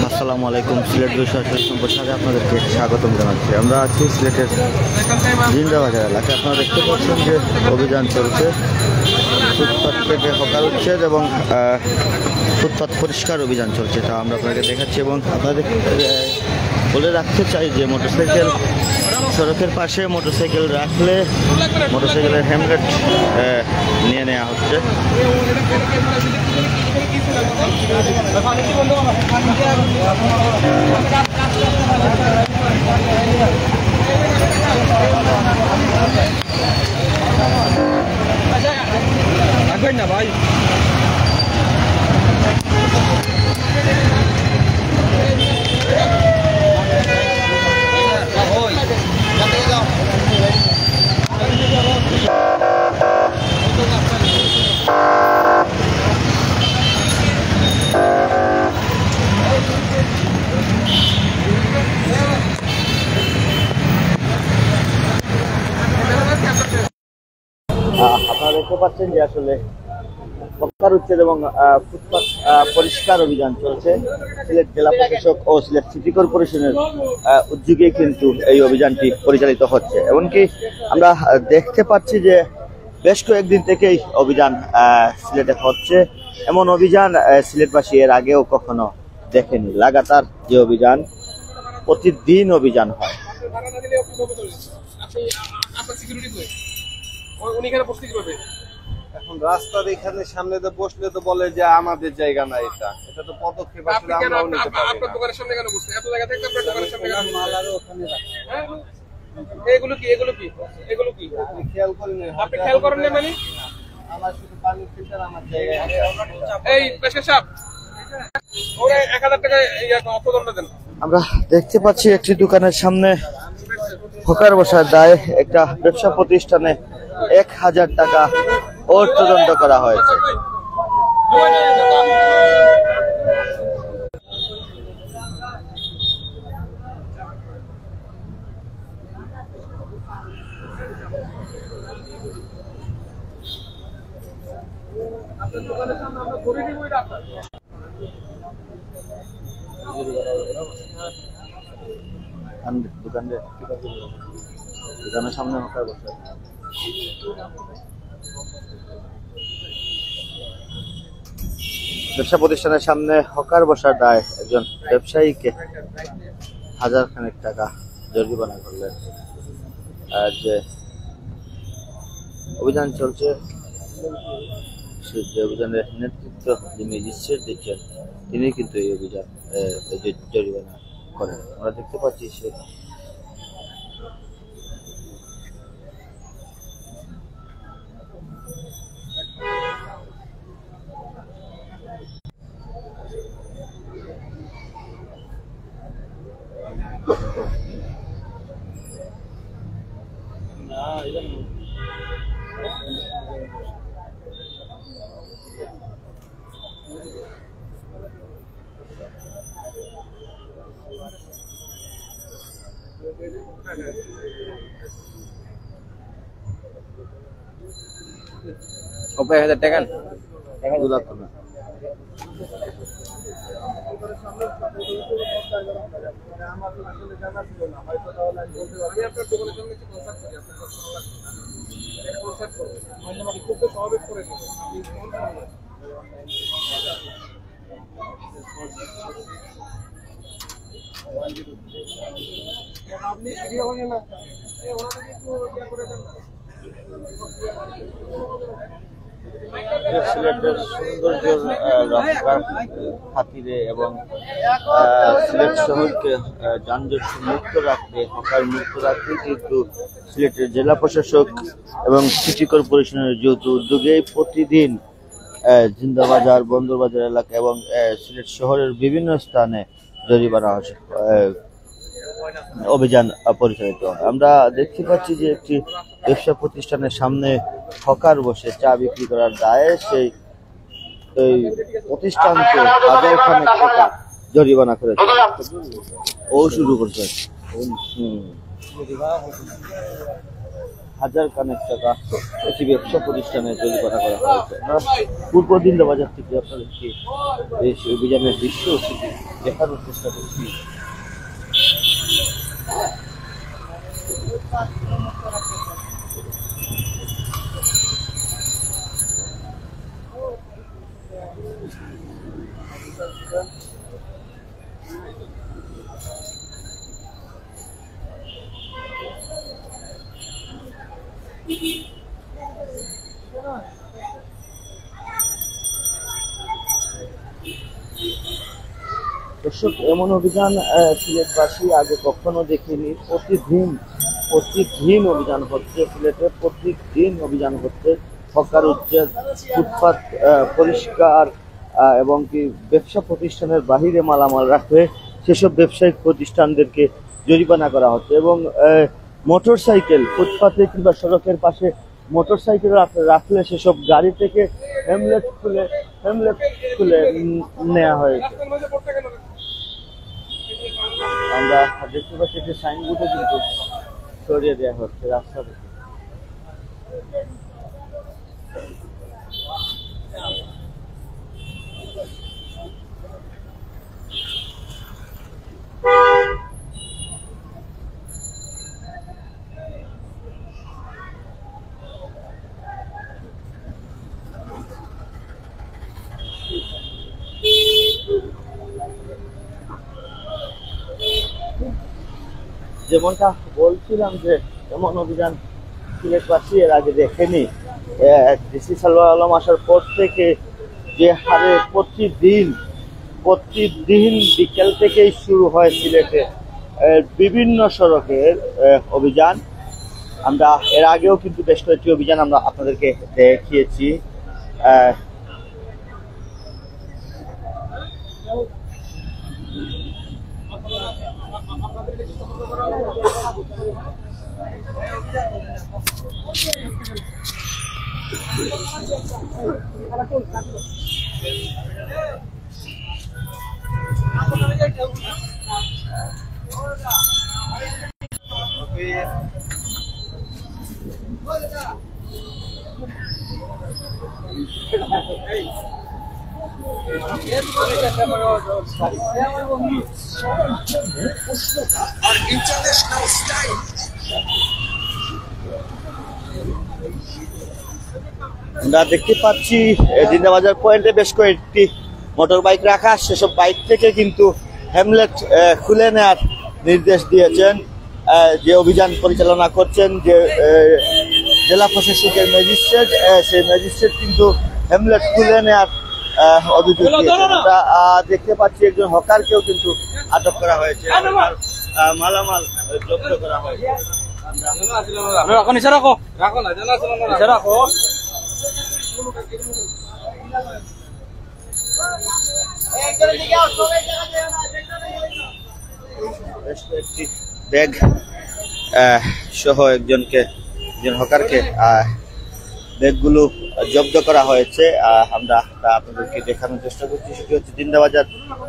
আসসালামু আলাইকুম। সিলেট 248 নম্বর সাথে আপনাদেরকে স্বাগতম জানাচ্ছি। আমরা আছি সিলেটের জিন্দাবাজার এলাকায়। আপনারা দেখতে পাচ্ছেন যে অভিযান চলছে, ফুটপাত থেকে হকার উচ্ছেদ এবং ফুটপাত পরিষ্কার অভিযান চলছে, তা আমরা আপনাকে দেখাচ্ছি। এবং আপনাদের বলে রাখতে চাই যে মোটরসাইকেল সড়কের পাশে মোটরসাইকেল রাখলে মোটরসাইকেলের হেলমেট নিয়ে নেওয়া হচ্ছে। না ভাই আপনারা দেখতে পাচ্ছেন যে আসলে হকার উচ্ছেদ এবং ফুটপাত পরিষ্কার অভিযান চলছে। সিলেট জেলা প্রশাসক ও সিলেট সিটি কর্পোরেশনের উদ্যোগে কিন্তু এই অভিযানটি পরিচালিত হচ্ছে। এমনকি আমরা দেখতে পাচ্ছি যে বেশ কয়েকদিন থেকেই অভিযান সিলেটে হচ্ছে। এমন অভিযান সিলেটবাসী এর আগেও কখনো দেখেনি। লাগাতার যে অভিযান, প্রতিদিন অভিযান হয়। এখন রাস্তার এখানে সামনে তো বসলে তো বলে যে আমাদের জায়গা না, এটা এটা তো পদক্ষেপ আসলে আমরাও নিতে পারি। আপনার দোকানের সামনে কেন বসছেন? এত জায়গা থেকে আপনার দোকানের সামনে কেন মাল আর ওখানে রাখেন? এগুলো কি আপনি খেয়াল করেন না? আপনি খেয়াল করেন না মানে? আমার শুধু পানি ফিল্টার আমার জায়গায়। এই পেশাব সাহেব ওরে 1000 টাকা এই অপদণ্ড দেন। আমরা দেখতে পাচ্ছি একটি দোকানের সামনে হকার বসার দায়ে একটা ব্যবসা প্রতিষ্ঠানে 1000 টাকা অর্থদণ্ড করা হয়েছে। দোকানের সামনে হকার বসে ব্যবসা প্রতিষ্ঠানের সামনে হকার বসার দায় একজন ব্যবসায়ীকে 1000 খানেক টাকা জরিমানা করলেন। আর যে অভিযান চলছে, যে অভিযানের নেতৃত্ব যিনি নিশ্চিত দিচ্ছেন তিনি কিন্তু এই অভিযান জরিমানা করেন। আমরা দেখতে পাচ্ছি সে ওপরে 1000 টাকা দুলাতো না। সিলেটের সৌন্দর্যের রক্ষার খাতিরে এবং সিলেট শহরকে যানজট মুক্ত রাখতে, হকার মুক্ত রাখতে কিন্তু সিলেটের জেলা প্রশাসক এবং সিটি কর্পোরেশনের যৌথ উদ্যোগে প্রতিদিন জিন্দাবাজার, বন্দরবাজার এলাকা এবং সিলেট শহরের বিভিন্ন স্থানে জরিমানা অভিযান পরিচালিত হয়। আমরা দেখতে পাচ্ছি যে একটি ব্যবসা প্রতিষ্ঠানের সামনে হকার বসে চা বিক্রি করার দায়ে সেই প্রতিষ্ঠানকে 1000 খানেক টাকা জরিমানা করেছে। ও শুরু করছে হাজার খানেক টাকা একটি ব্যবসা প্রতিষ্ঠানে জরিমানা করা হয়েছে। আমরা পূর্ব দিনবাজার থেকে আপনাদেরকে এই অভিযানের দৃশ্য দেখানোর চেষ্টা করছি। দর্শক, এমন অভিযান সিলেটবাসী আগে কখনো দেখেনি। প্রতিদিন অভিযান হচ্ছে সিলেটে, প্রতিদিন অভিযান হচ্ছে। হকার উচ্ছেদ, ফুটপাত পরিষ্কার এবং কি ব্যবসা প্রতিষ্ঠানের বাহিরে মালামাল রাখলে সেসব ব্যবসায়িক প্রতিষ্ঠানদেরকে জরিমানা করা হচ্ছে। এবং মোটর সাইকেল ফুটপাতে কিংবা সড়কের পাশে মোটর সাইকেল রাখলে সেসব গাড়ি থেকে হেলমেট খুলে নেওয়া হয়েছে। আমরা দেখতে পাচ্ছি যে সাইনবোর্ডে কিন্তু সরিয়ে দেওয়া হচ্ছে রাস্তা থেকে। যেমনটা বলছিলাম যে এমন অভিযান সিলেটবাসী এর আগে দেখেনি। ডিসি সালওয়ার আলম আসার পর থেকে যে হারে প্রতিদিন বিকেল থেকেই শুরু হয় সিলেটে বিভিন্ন সড়কের অভিযান। আমরা এর আগেও কিন্তু বেশ কয়েকটি অভিযান আমরা আপনাদেরকে দেখিয়েছি। আমরা দেখতে পাচ্ছি জিন্দাবাজার পয়েন্টে বেশ কয়েকটি মোটর বাইক রাখা, সেসব বাইক থেকে কিন্তু হেলমেট খুলে নেওয়ার নির্দেশ দিয়েছেন যে অভিযান পরিচালনা করছেন যে জেলা প্রশাসকের ম্যাজিস্ট্রেট। সেই ম্যাজিস্ট্রেট কিন্তু হেলমেট খুলে নেওয়ার অভিযোগ দিয়েছেন। আমরা দেখতে পাচ্ছি একজন হকারকেও কিন্তু আটক করা হয়েছে, মালামাল জব্দ করা হয়েছে। ব্যাগ সহ একজন হকারকে ব্যাগগুলো জব্দ করা হয়েছে। আমরা আপনাদেরকে দেখানোর চেষ্টা করছি। সেটি হচ্ছে জিন্দাবাজার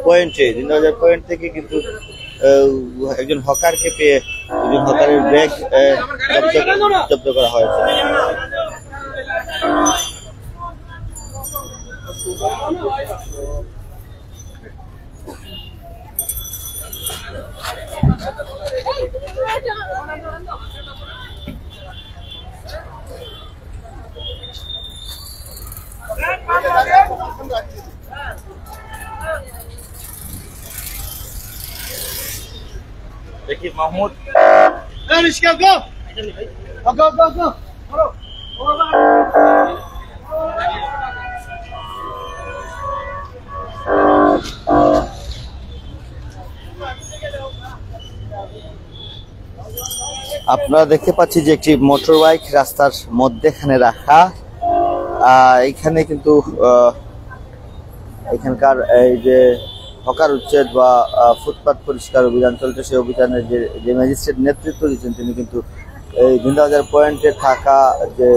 পয়েন্ট থেকে কিন্তু একজন হকারকে পেয়ে একজন হকারের ব্যাগ জব্দ করা হয়েছে। দেখি মাহমুদ আপনারা দেখতে পাচ্ছি যে একটি মোটর বাইক রাস্তার মধ্যেখানে রাখা। এইখানে কিন্তু এখানকার এই যে হকার উচ্ছেদ বা ফুটপাত পরিষ্কার অভিযান চলছে, সেই অভিযানে যে ম্যাজিস্ট্রেট নেতৃত্ব দিচ্ছেন তিনি কিন্তু এই জিন্দাবাজার পয়েন্টে থাকা যে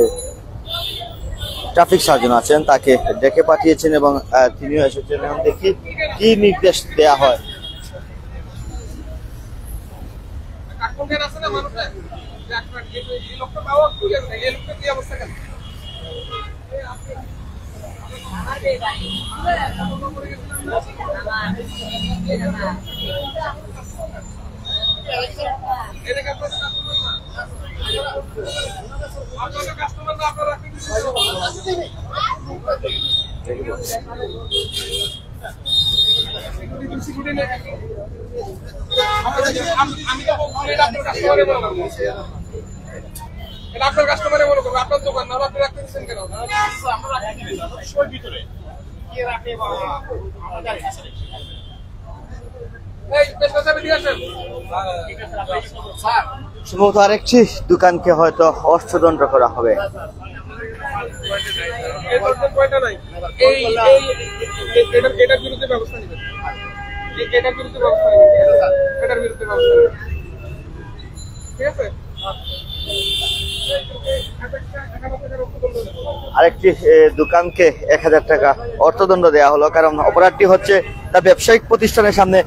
ট্রাফিক সার্জন আছেন তাকে ডেকে পাঠিয়েছেন এবং তিনিও এসেছেন। এখন দেখি কি নির্দেশ দেয়া হয়। আপনার কাস্টমারে মনে করবো আপনার দোকান না আপনি রাখতে দিচ্ছেন কেন? সম্ভবত আরেকটি দোকানকে হয়তো অর্থদণ্ড করা হবে। এটার বিরুদ্ধে ব্যবস্থা নেবেন, এটার বিরুদ্ধে ব্যবস্থা নেবেন, এটার বিরুদ্ধে ব্যবস্থা নেবেন, ঠিক আছে? আরেকটি দোকানকে 1000 টাকা অর্থদণ্ড দেওয়া হলো, কারণ অপরাধটি হচ্ছে তার ব্যবসায়িক প্রতিষ্ঠানের সামনে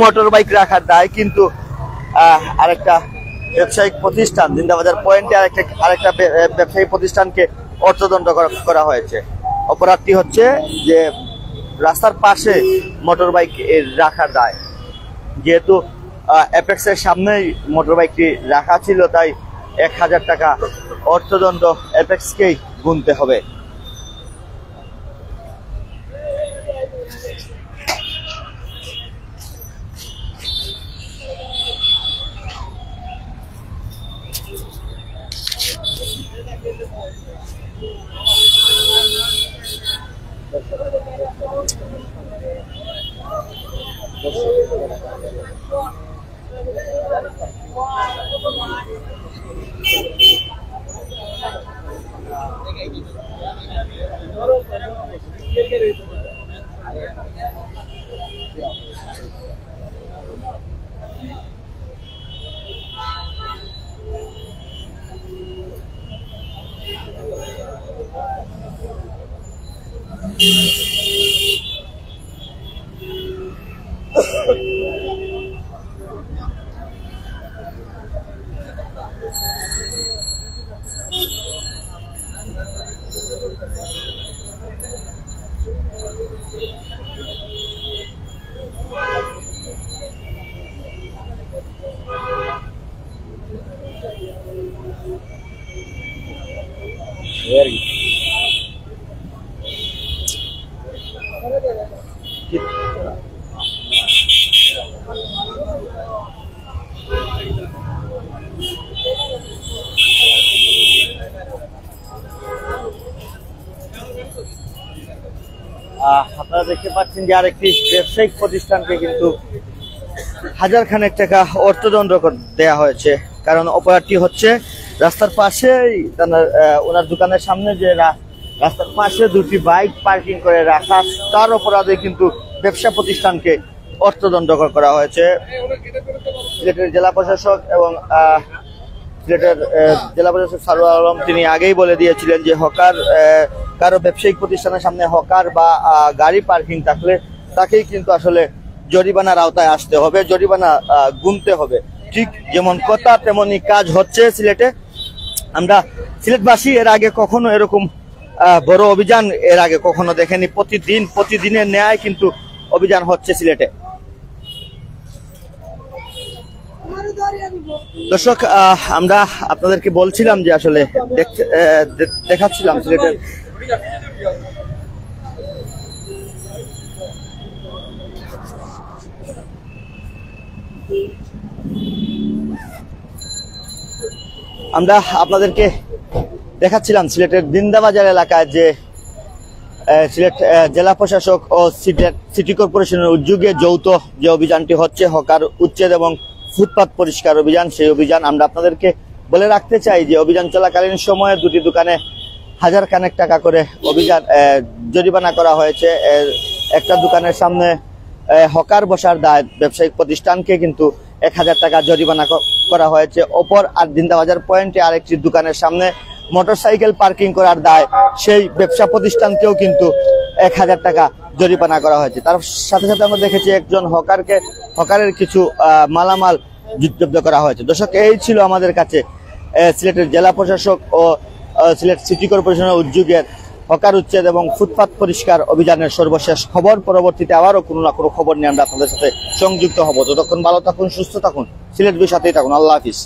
মোটর বাইক রাখার দায়। কিন্তু আরেকটা ব্যবসায়িক প্রতিষ্ঠান জিন্দাবাজার পয়েন্টে আরেকটা ব্যবসায়িক প্রতিষ্ঠানকে অর্থদণ্ড করা হয়েছে। অপরাধটি হচ্ছে যে রাস্তার পাশে মোটর বাইক রাখার দায়। যেহেতু অ্যাপেক্সের সামনেই মোটর বাইকটি রাখা ছিল, তাই 1000 টাকা অর্থদণ্ড অ্যাপেক্সকেই গুনতে হবে। আপনারা দেখতে পাচ্ছেন যে আরেকটি ব্যবসায়িক প্রতিষ্ঠানকে কিন্তু 1000 খানেক টাকা অর্থদণ্ড দেয়া হয়েছে, কারণ অপরাধটি হচ্ছে রাস্তার পাশেই ওনার দোকানের সামনে যে রাস্তার পাশে দুটি বাইক পার্কিং করে রাখা, তার অপরাধে কিন্তু ব্যবসা প্রতিষ্ঠানকে অর্থদণ্ড করা হয়েছে। সিলেটের জেলা প্রশাসক এবং সিলেটের জেলা প্রশাসক সারোয়ার আলম তিনি আগেই বলে দিয়েছিলেন যে হকার কারো ব্যবসায়িক প্রতিষ্ঠানের সামনে হকার বা গাড়ি পার্কিং থাকলে তাকেই কিন্তু আসলে জরিমানার আওতায় আসতে হবে, জরিমানা গুনতে হবে। ঠিক যেমন কথা তেমনই কাজ হচ্ছে সিলেটে। আমরা সিলেটবাসী এর আগে কখনো এরকম বড় অভিযান এর আগে কখনো দেখেনি। প্রতিদিনের ন্যায় কিন্তু অভিযান হচ্ছে সিলেটে। দর্শক, আমরা আপনাদেরকে বলছিলাম যে আসলে দেখাচ্ছিলাম সিলেটের আমরা আপনাদেরকে দেখাচ্ছিলাম সিলেটের জিন্দাবাজার এলাকায় যে সিলেট জেলা প্রশাসক ও সিটি কর্পোরেশনের উদ্যোগে যৌথ যে অভিযানটি হচ্ছে হকার উচ্ছেদ এবং ফুটপাত পরিষ্কার অভিযান, সেই অভিযান আমরা আপনাদেরকে বলে রাখতে চাই যে অভিযান চলাকালীন সময়ে দুটি দোকানে 1000 খানেক টাকা করে অভিযান জরিমানা করা হয়েছে। একটা দোকানের সামনে হকার বসার দায় ব্যবসায়িক প্রতিষ্ঠানকে কিন্তু 1000 টাকা জরিমানা করা হয়েছে। অপর আর জিন্দাবাজার পয়েন্টে আরেকটি দোকানের সামনে মোটরসাইকেল পার্কিং করার দায় সেই ব্যবসা প্রতিষ্ঠানকেও কিন্তু 1000 টাকা জরিমানা করা হয়েছে। তার সাথে সাথে আমরা দেখেছি একজন হকারের কিছু মালামাল জব্দ করা হয়েছে। দর্শক, এই ছিল আমাদের কাছে সিলেটের জেলা প্রশাসক ও সিলেট সিটি কর্পোরেশনের উদ্যোগের হকার উচ্ছেদ এবং ফুটপাত পরিষ্কার অভিযানের সর্বশেষ খবর। পরবর্তীতে আবারও কোনো না কোনো খবর নিয়ে আমরা আপনাদের সাথে সংযুক্ত হব। ততক্ষণ ভালো থাকুন, সুস্থ থাকুন, সিলেট সাথেই থাকুন। আল্লাহ হাফিজ।